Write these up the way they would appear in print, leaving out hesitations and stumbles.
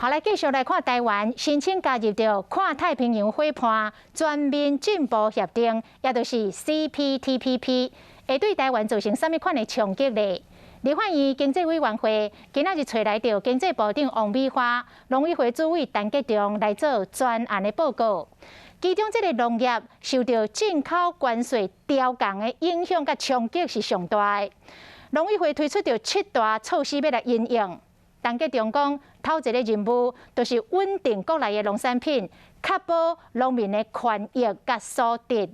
好，来继续来看台湾申请加入到跨太平洋伙伴全面进步协定，也就是 CPTPP， 会对台湾造成什么款的冲击呢？立法院经济委员会今仔日找来到经济部长王美花、农委会主委陈吉仲来做专案的报告。其中，这个农业受到进口关税调降的影响甲冲击是上大的。农委会推出到7大措施要来因应。陈吉仲讲，头一个任务就是稳定国内的农产品，确保农民的权益甲所得。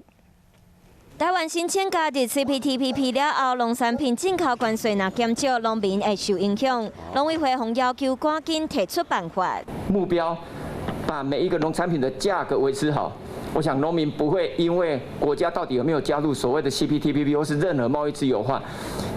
台湾申请加入 CPTPP 了后，农产品进口关税若减少，农民会受影响。农委会方要求赶紧提出办法。目标把每一个农产品的价格维持好。我想农民不会因为国家到底有没有加入所谓的 CPTPP 或是任何贸易自由化，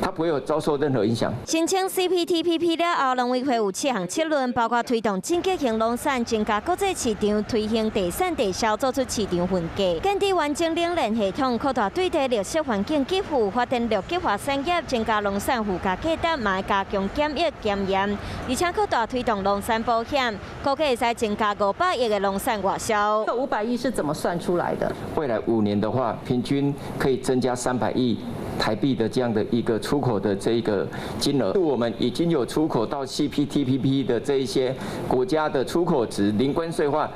它不会有遭受任何影响。申请 CPTPP 了后，农委会有7项策略，包括推动进口型农产增加国际市场，推行地产地销做出市场分隔，建立完整冷链系统，扩大对地绿色环境给付，发展绿计划产业，增加农产附加价值，嘛加强检疫检验，而且扩大推动农产保险，估计会使增加500亿的农产外销。这500亿是怎么算出来的？未来5年的话，平均可以增加300亿台币的这样的一个出口的这一个金额。我们已经有出口到 CPTPP 的这一些国家的出口值零关税化，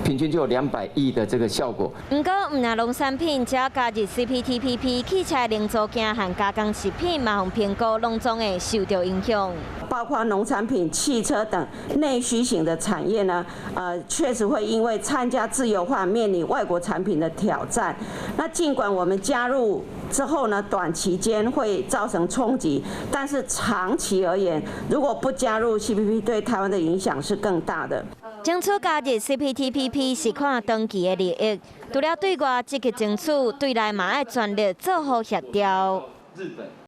平均就有200亿的这个效果。不过，唔那农产品只要加入 CPTPP， 汽车零组件和加工食品嘛，互评估拢总会受到影响。包括农产品、汽车等内需型的产业呢，确实会因为参加自由化面临外国产品的挑战。那尽管我们加入之后呢，短期间会造成冲击，但是长期而言，如果不加入 CPTPP， 对台湾的影响是更大的。争取加入 CPTPP 是看长期的利益，除了对外积极争取，对内嘛要全力做好协调。日本。